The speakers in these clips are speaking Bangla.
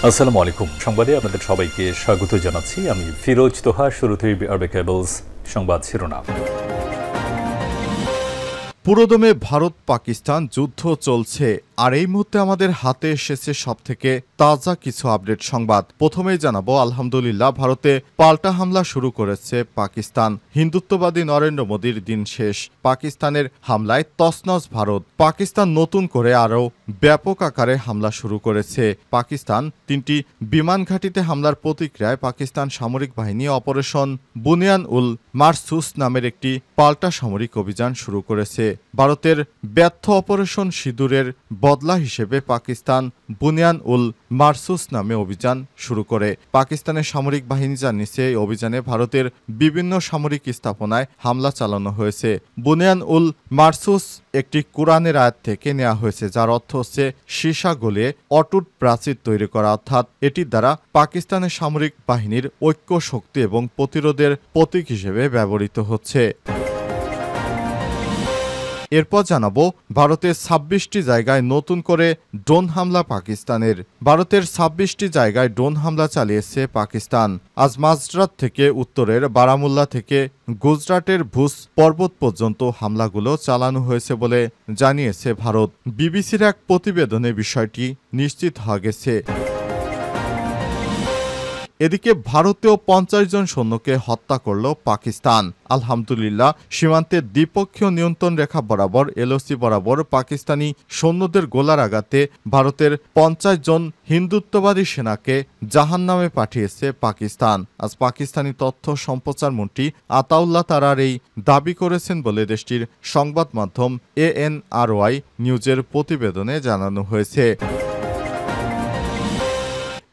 আসসালামু আলাইকুম। সংবাদে আপনাদের সবাইকে স্বাগত জানাচ্ছি। আমি ফিরোজ তোহা। শুরুতেই আরবে কেবলস সংবাদ শিরোনাম। পুরোদমে ভারত পাকিস্তান যুদ্ধ চলছে, আর এই মুহূর্তে আমাদের হাতে এসেছে সবথেকে তাজা কিছু আপডেট সংবাদ। প্রথমেই জানাবো, আলহামদুলিল্লাহ, ভারতে পাল্টা হামলা শুরু করেছে পাকিস্তান। হিন্দুত্ববাদী নরেন্দ্র মোদীর দিন শেষ। পাকিস্তানের হামলায় তছনছ ভারত। পাকিস্তান নতুন করে আরও ব্যাপক আকারে হামলা শুরু করেছে। পাকিস্তান 3টি বিমান ঘাঁটিতে হামলার প্রতিক্রিয়ায় পাকিস্তান সামরিক বাহিনী অপারেশন বুনিয়ান উল মারসুস নামের একটি পাল্টা সামরিক অভিযান শুরু করেছে। ভারতের ব্যর্থ অপারেশন সিঁদুরের বদলা হিসেবে পাকিস্তান বুনিয়ান উল মারসুস নামে অভিযান শুরু করে। পাকিস্তানের সামরিক বাহিনী জানিয়েছে, এই অভিযানে ভারতের বিভিন্ন সামরিক স্থাপনায় হামলা চালানো হয়েছে। বুনিয়ান উল মারসুস একটি কোরআনের আয়াত থেকে নেওয়া হয়েছে, যার অর্থ হচ্ছে সীসা গলিয়ে অটুট প্রাচীর তৈরি করা, অর্থাৎ এটির দ্বারা পাকিস্তানের সামরিক বাহিনীর ঐক্য, শক্তি এবং প্রতিরোধের প্রতীক হিসেবে ব্যবহৃত হচ্ছে। এরপর জানাবো, ভারতের 26টি জায়গায় নতুন করে ড্রোন হামলা পাকিস্তানের। ভারতের 26টি জায়গায় ড্রোন হামলা চালিয়েছে পাকিস্তান। আজ মাঝরাত থেকে উত্তরের বারামুল্লা থেকে গুজরাটের ভুজ পর্বত পর্যন্ত হামলাগুলো চালানো হয়েছে বলে জানিয়েছে ভারত। বিবিসির এক প্রতিবেদনে বিষয়টি নিশ্চিত হওয়া গেছে। এদিকে ভারতেও 50 জন সৈন্যকে হত্যা করল পাকিস্তান। আলহামদুলিল্লাহ, সীমান্তের দ্বিপক্ষীয় নিয়ন্ত্রণ রেখা বরাবর এলওসি বরাবর পাকিস্তানি সৈন্যদের গোলার আঘাতে ভারতের 50 জন হিন্দুত্ববাদী সেনাকে জাহান্নামে পাঠিয়েছে পাকিস্তান। আজ পাকিস্তানি তথ্য সম্প্রচার মন্ত্রী আতাউল্লাহ তারার এই দাবি করেছেন বলে দেশটির সংবাদ মাধ্যম ANRY নিউজের প্রতিবেদনে জানানো হয়েছে।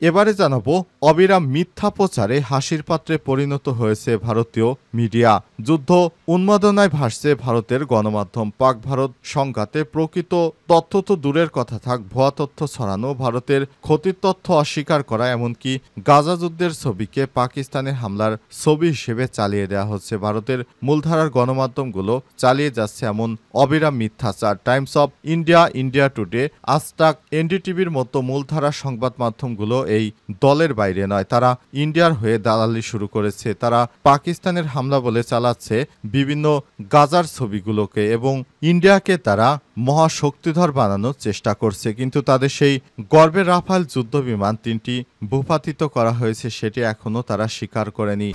এবারে জানাবো, অবিরাম মিথ্যা প্রচারে হাসির পাত্রে পরিণত হয়েছে ভারতীয় মিডিয়া। যুদ্ধ উন্মাদনায় ভাসছে ভারতের গণমাধ্যম। পাক ভারত সংঘাতে প্রকৃত তথ্য তো দূরের কথা থাক, ভুয়া তথ্য ছড়ানো, ভারতের ক্ষতির তথ্য অস্বীকার করা, এমনকি গাজা যুদ্ধের ছবিকে পাকিস্তানের হামলার ছবি হিসেবে চালিয়ে দেওয়া হচ্ছে। ভারতের মূলধারার গণমাধ্যমগুলো চালিয়ে যাচ্ছে এমন অবিরাম মিথ্যাচার। Times of India, India today, Aajtak, এনডিটিভির মতো মূলধারার সংবাদ মাধ্যমগুলো এই দলের বাইরে নয়। তারা ইন্ডিয়ার হয়ে দালালি শুরু করেছে। তারা পাকিস্তানের হামলা বলে চালাচ্ছে বিভিন্ন গাজার ছবিগুলোকে এবং ইন্ডিয়াকে তারা মহাশক্তিধর বানানোর চেষ্টা করছে। কিন্তু তাদের সেই গর্বের রাফাল যুদ্ধ বিমান 3টি ভূপাতিত করা হয়েছে, সেটি এখনও তারা স্বীকার করেনি।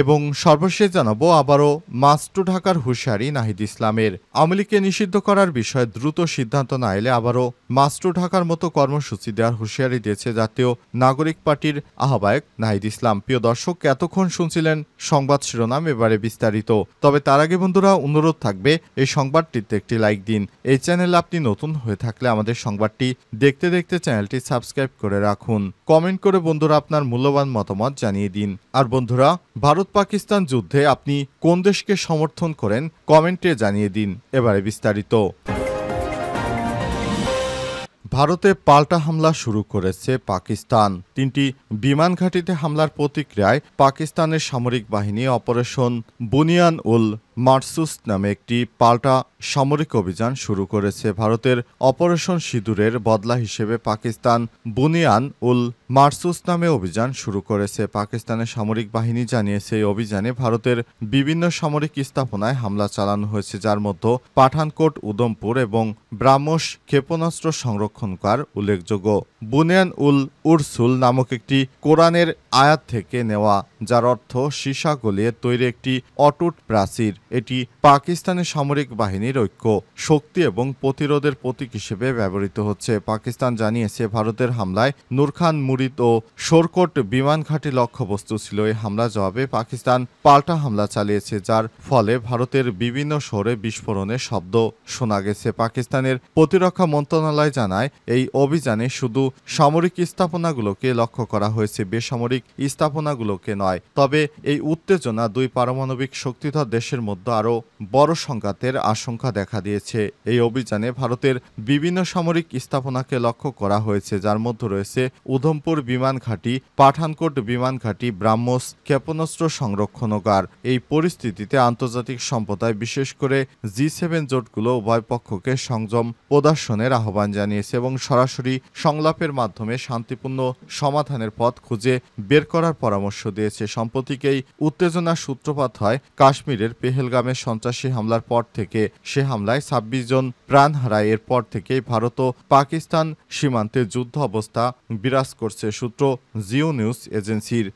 এবং সর্বশেষ জানাবো, আবারও মাস্টু ঢাকার হুঁশিয়ারি নাহিদ ইসলামের। আওয়ামী লীগকে নিষিদ্ধ করার বিষয়ে দ্রুত সিদ্ধান্ত না এলে আবারও মাস্টু ঢাকার মতো কর্মসূচি দেওয়ার হুঁশিয়ারি দিয়েছে জাতীয় নাগরিক পার্টির আহ্বায়ক নাহিদ ইসলাম। প্রিয় দর্শক, এতক্ষণ শুনছিলেন সংবাদ শিরোনাম, এবারে বিস্তারিত। তবে তার আগে বন্ধুরা, অনুরোধ থাকবে এই সংবাদটিতে একটি লাইক দিন। এই চ্যানেলে আপনি নতুন হয়ে থাকলে আমাদের সংবাদটি দেখতে দেখতে চ্যানেলটি সাবস্ক্রাইব করে রাখুন। কমেন্ট করে বন্ধুরা আপনার মূল্যবান মতামত জানিয়ে দিন। আর বন্ধুরা, ভারত পাকিস্তান যুদ্ধে আপনি কোন দেশকে সমর্থন করেন কমেন্টে জানিয়ে দিন। এবারে বিস্তারিত। ভারতে পাল্টা হামলা শুরু করেছে পাকিস্তান। 3টি বিমান ঘাঁটিতে হামলার প্রতিক্রিয়ায় পাকিস্তানের সামরিক বাহিনী অপারেশন বুনিয়ান উল মারসুস নামে একটি পাল্টা সামরিক অভিযান শুরু করেছে। ভারতের অপারেশন সিঁদুরের বদলা হিসেবে পাকিস্তান বুনিয়ান উল মারসুস নামে অভিযান শুরু করেছে। পাকিস্তানের সামরিক বাহিনী জানিয়েছে, এই অভিযানে ভারতের বিভিন্ন সামরিক স্থাপনায় হামলা চালানো হয়েছে, যার মধ্যে পাঠানকোট, উধমপুর এবং ব্রাহ্মস ক্ষেপণাস্ত্র সংরক্ষণকার উল্লেখযোগ্য। বুনিয়ান উল উরসুল নামক একটি কোরআনের আয়াত থেকে নেওয়া, যার অর্থ সীসা গলিয়ে তৈরি একটি অটুট প্রাচীর। এটি পাকিস্তানের সামরিক বাহিনীর ঐক্য, শক্তি এবং প্রতিরোধের প্রতীক হিসেবে ব্যবহৃত হচ্ছে। পাকিস্তান জানিয়েছে, ভারতের হামলায় নূরখান, মুরিদ ও শোরকোট বিমান ঘাঁটি লক্ষ্যবস্তু ছিল। এই হামলা জবাবে পাকিস্তান পাল্টা হামলা চালিয়েছে, যার ফলে ভারতের বিভিন্ন শহরে বিস্ফোরণের শব্দ শোনা গেছে। পাকিস্তানের প্রতিরক্ষা মন্ত্রণালয় জানায়, এই অভিযানে শুধু সামরিক স্থাপনাগুলোকে লক্ষ্য করা হয়েছে, বেসামরিক স্থাপনাগুলোকে নয়। তবে এই উত্তেজনা দুই পারমাণবিক শক্তিধর দেশের মধ্যে মধ্যে আরও বড় সংঘাতের আশঙ্কা দেখা দিয়েছে। এই অভিযানে ভারতের বিভিন্ন সামরিক স্থাপনাকে লক্ষ্য করা হয়েছে, যার মধ্যে রয়েছে উধমপুর বিমান ঘাঁটি, পাঠানকোট বিমান ঘাঁটি, ব্রাহ্মস ক্ষেপণাস্ত্র সংরক্ষণাগার। এই পরিস্থিতিতে আন্তর্জাতিক সম্প্রদায়, বিশেষ করে G7 জোটগুলো উভয় পক্ষকে সংযম প্রদর্শনের আহ্বান জানিয়েছে এবং সরাসরি সংলাপের মাধ্যমে শান্তিপূর্ণ সমাধানের পথ খুঁজে বের করার পরামর্শ দিয়েছে। সাম্প্রতিক উত্তেজনার সূত্রপাত হয় কাশ্মীরের পেহেলগামে সন্ত্রাসী হামলার পর থেকে। সে হামলায় ২৬ জন প্রাণ হারায়। এরপর থেকেই ভারত ও পাকিস্তান সীমান্তে যুদ্ধ অবস্থা বিরাজ করছে, সূত্র জিও নিউজ এজেন্সির।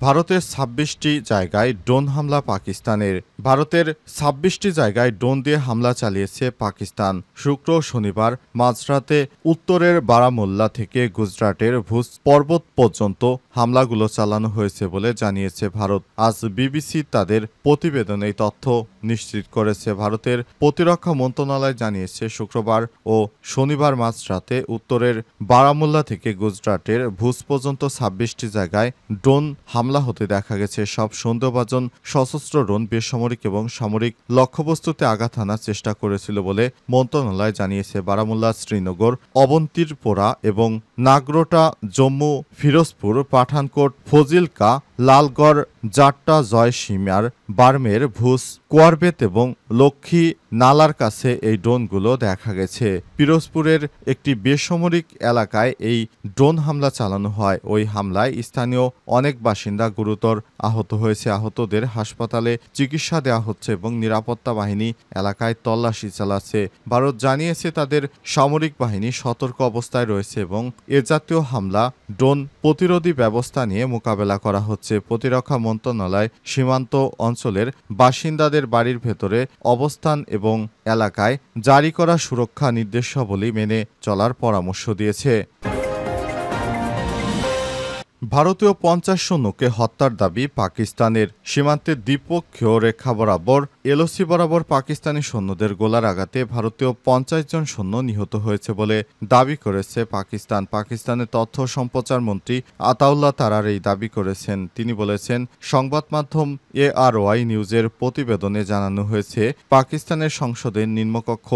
ভারতের ২৬টি জায়গায় ড্রোন হামলা পাকিস্তানের। ভারতের ২৬টি জায়গায় ড্রোন দিয়ে হামলা চালিয়েছে পাকিস্তান। শুক্র ও শনিবার মাঝরাতে উত্তরের বারামুল্লা থেকে গুজরাটের ভুজ পর্বত পর্যন্ত হামলাগুলো চালানো হয়েছে বলে জানিয়েছে ভারত। আজ বিবিসি তাদের প্রতিবেদনে এই তথ্য নিশ্চিত করেছে। ভারতের প্রতিরক্ষা মন্ত্রণালয় জানিয়েছে, শুক্রবার ও শনিবার মাঝরাতে উত্তরের বারামুল্লা থেকে গুজরাটের ভুজ পর্যন্ত ২৬টি জায়গায় ড্রোন হামলা হতে দেখা গেছে। সব সন্দেহভাজন সশস্ত্র ড্রোন বেসামরিক এবং সামরিক লক্ষ্যবস্তুতে আঘাত হানার চেষ্টা করেছিল বলে মন্ত্রণালয় জানিয়েছে। বারামুল্লা, শ্রীনগর, অবন্তিরপোরা এবং নাগরোটা, জম্মু, ফিরোজপুর, পাঠানকোট, ফজিলকা, লালগড়, জাট্টা, জয়সীমার, বার্মের, ভুজ, কোয়ারবেত এবং লক্ষ্মী নালার কাছে এই ড্রোনগুলো দেখা গেছে। পিরোজপুরের একটি বেসামরিক এলাকায় এই ড্রোন হামলা চালানো হয়। ওই হামলায় স্থানীয় অনেক বাসিন্দা গুরুতর আহত হয়েছে। আহতদের হাসপাতালে চিকিৎসা দেওয়া হচ্ছে এবং নিরাপত্তা বাহিনী এলাকায় তল্লাশি চালাচ্ছে। ভারত জানিয়েছে তাদের সামরিক বাহিনী সতর্ক অবস্থায় রয়েছে এবং এ জাতীয় হামলা ড্রোন প্রতিরোধী ব্যবস্থা নিয়ে মোকাবেলা করা হচ্ছে। প্রতিরক্ষা মন্ত্রণালয় সীমান্ত অঞ্চলের বাসিন্দাদের বাড়ির ভেতরে অবস্থান এবং এলাকায় জারি করা সুরক্ষা নির্দেশাবলী মেনে চলার পরামর্শ দিয়েছে। ভারতীয় ৫০ সৈন্যকে হত্যার দাবি পাকিস্তানের। সীমান্তের দ্বিপক্ষীয় রেখা বরাবর এলওসি বরাবর পাকিস্তানি সৈন্যদের গোলার আঘাতে ভারতীয় ৫০ জন সৈন্য নিহত হয়েছে বলে দাবি করেছে পাকিস্তান। পাকিস্তানের তথ্য সম্প্রচার মন্ত্রী আতাউল্লাহ তারার এই দাবি করেছেন। তিনি বলেছেন, সংবাদ মাধ্যম ARY নিউজের প্রতিবেদনে জানানো হয়েছে, পাকিস্তানের সংসদের নিম্নকক্ষ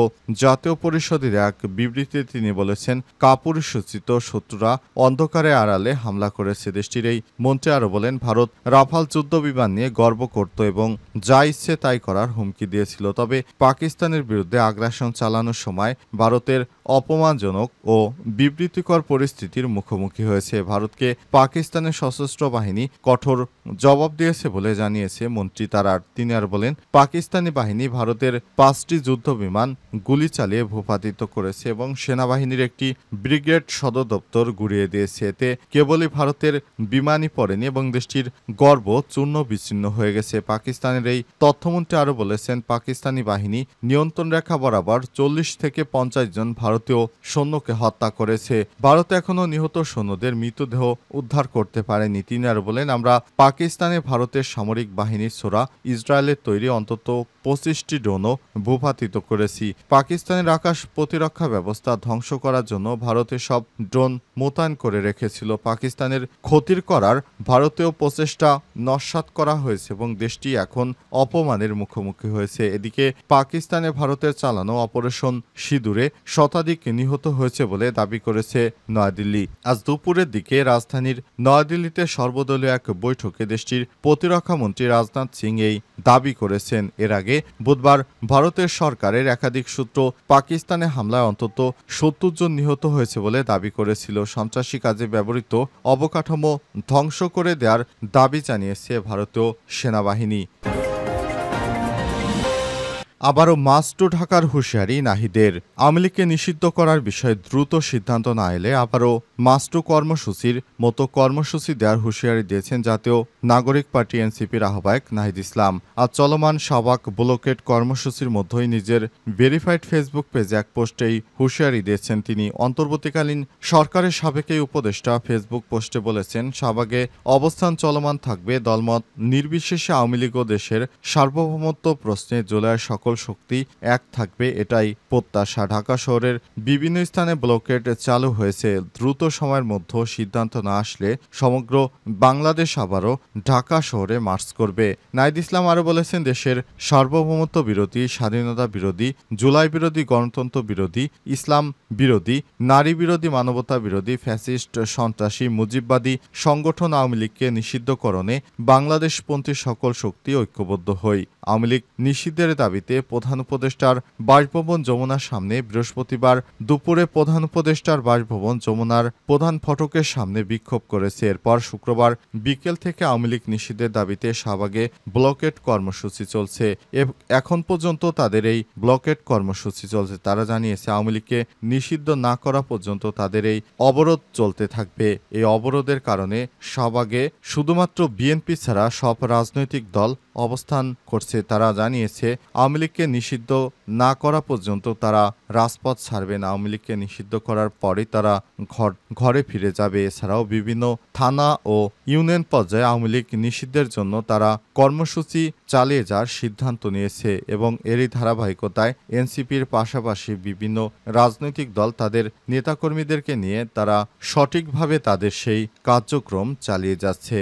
জাতীয় পরিষদের এক বিবৃতিতে তিনি বলেছেন, কাপুরুষোচিত শত্রুরা অন্ধকারে আড়ালে হামলা করেছে। দেশটির এই মন্ত্রী আরও বলেন, ভারত রাফাল যুদ্ধ বিমান নিয়ে গর্ব করত এবং যা ইচ্ছে তাই করার হুমকি দিয়েছিল। তবে পাকিস্তানের বিরুদ্ধে আগ্রাসন চালানোর সময় ভারতের অপমানজনক ও বিবৃতিকর পরিস্থিতির মুখোমুখি হয়েছে। ভারতকে পাকিস্তানের সশস্ত্র বাহিনী কঠোর জবাব দিয়েছে বলে জানিয়েছে মন্ত্রী তারার। তিনি আর বলেন, পাকিস্তানি বাহিনী ভারতের ৫টি যুদ্ধ বিমান গুলি চালিয়ে ভূপাতিত করেছে এবং সেনাবাহিনীর একটি ব্রিগেড সদর দপ্তর গুড়িয়ে দিয়েছে। এতে কেবলই ভারতের বিমানই পড়েনি এবং দেশটির গর্ব চূর্ণ বিচ্ছিন্ন হয়ে গেছে। পাকিস্তানের এই তথ্যমন্ত্রী আরও বলেছেন, পাকিস্তানি বাহিনী নিয়ন্ত্রণ রেখা বরাবর ৪০ থেকে ৫০ জন ভারতীয় সৈন্যকে হত্যা করেছে। ভারত এখনও নিহত সৈন্যদের মৃতদেহ উদ্ধার করতে পারেনি। তিনি আরও বলেন, আমরা পাকিস্তানে ভারতের সামরিক বাহিনীর ছোড়া ইসরায়েলের তৈরি অন্তত ২৫টি ড্রোনও ভূপাতিত করেছি। পাকিস্তানের আকাশ প্রতিরক্ষা ব্যবস্থা ধ্বংস করার জন্য ভারতের সব ড্রোন মোতায়েন করে রেখেছিল। পাকিস্তানের ক্ষতির করার ভারতীয় প্রচেষ্টা নস্যাৎ করা হয়েছে এবং দেশটি এখন অপমানের মুখোমুখি হয়েছে। এদিকে পাকিস্তানে ভারতের চালানো অপারেশন সিঁদুরে শতাধিক নিহত হয়েছে বলে দাবি করেছে নয়াদিল্লি। আজ দুপুরের দিকে রাজধানীর নয়াদিল্লিতে সর্বদলীয় এক বৈঠকে দেশটির প্রতিরক্ষা মন্ত্রী রাজনাথ সিং এই দাবি করেছেন। এর আগে বুধবার ভারতের সরকারের একাধিক সূত্র পাকিস্তানে হামলায় অন্তত ৭০ জন নিহত হয়েছে বলে দাবি করেছিল। সন্ত্রাসী কাজে ব্যবহৃত অবকাঠামো ধ্বংস করে দেওয়ার দাবি জানিয়েছে ভারতীয় সেনাবাহিনী। আবারও মাস্ট ঢাকার হুঁশিয়ারি নাহিদের। আওয়ামী লীগকে নিষিদ্ধ করার বিষয়ে দ্রুত সিদ্ধান্ত না এলে আবারও মাস্ট কর্মসূচির মতো কর্মসূচি দেওয়ার হুঁশিয়ারি দিয়েছেন জাতীয় নাগরিক পার্টি এনসিপির আহ্বায়ক নাহিদ ইসলাম। আজ চলমান সাবাক ব্লকেট কর্মসূচির মধ্যেই নিজের ভেরিফাইড ফেসবুক পেজে এক পোস্টেই হুঁশিয়ারি দিয়েছেন তিনি। অন্তর্বর্তীকালীন সরকারের সাবেক উপদেষ্টা ফেসবুক পোস্টে বলেছেন, শাহবাগে অবস্থান চলমান থাকবে, দলমত নির্বিশেষে আওয়ামী লীগ ও দেশের সার্বভৌমত্ব প্রশ্নে জুলাইয়ের সকল সকল শক্তি এক থাকবে, এটাই প্রত্যাশা। ঢাকা শহরের বিভিন্ন স্থানে ব্লকেড চালু হয়েছে। দ্রুত সময়ের মধ্যে সিদ্ধান্ত না আসলে সমগ্র বাংলাদেশ আবারও ঢাকা শহরে মার্চ করবে। নাহিদ ইসলাম আরও বলেছেন, দেশের সার্বভৌমত্ব বিরোধী, স্বাধীনতা বিরোধী, জুলাই বিরোধী, গণতন্ত্র বিরোধী, ইসলাম বিরোধী, নারী বিরোধী, মানবতা বিরোধী, ফ্যাসিস্ট, সন্ত্রাসী, মুজিববাদী সংগঠন আওয়ামী লীগকে নিষিদ্ধকরণে বাংলাদেশপন্থী সকল শক্তি ঐক্যবদ্ধ হই। আওয়ামী লীগ নিষিদ্ধের দাবিতে প্রধান উপদেষ্টার বাসভবন যমুনার সামনে বৃহস্পতিবার দুপুরে প্রধান উপদেষ্টার বাসভবন যমুনার প্রধান ফটকের সামনে বিক্ষোভ করেছে। এরপর শুক্রবার বিকেল থেকে আওয়ামী লীগ নিষিদ্ধের দাবিতে শাহবাগে ব্লকেড কর্মসূচি চলছে। এখন পর্যন্ত তাদের এই ব্লকেড কর্মসূচি চলছে। তারা জানিয়েছে, আওয়ামী লীগকে নিষিদ্ধ না করা পর্যন্ত তাদের এই অবরোধ চলতে থাকবে। এই অবরোধের কারণে শাহবাগে শুধুমাত্র বিএনপি ছাড়া সব রাজনৈতিক দল অবস্থান করছে। তারা জানিয়েছে, আওয়ামী লীগকে নিষিদ্ধ না করা পর্যন্ত তারা রাজপথ ছাড়বে না। আওয়ামী লীগকে নিষিদ্ধ করার পরে তারা ঘরে ফিরে যাবে। এছাড়াও বিভিন্ন থানা ও ইউনিয়ন পর্যায়ে আওয়ামী লীগ নিষিদ্ধের জন্য তারা কর্মসূচি চালিয়ে যাওয়ার সিদ্ধান্ত নিয়েছে এবং এরই ধারাবাহিকতায় এনসিপির পাশাপাশি বিভিন্ন রাজনৈতিক দল তাদের নেতাকর্মীদেরকে নিয়ে তারা সঠিকভাবে তাদের সেই কার্যক্রম চালিয়ে যাচ্ছে।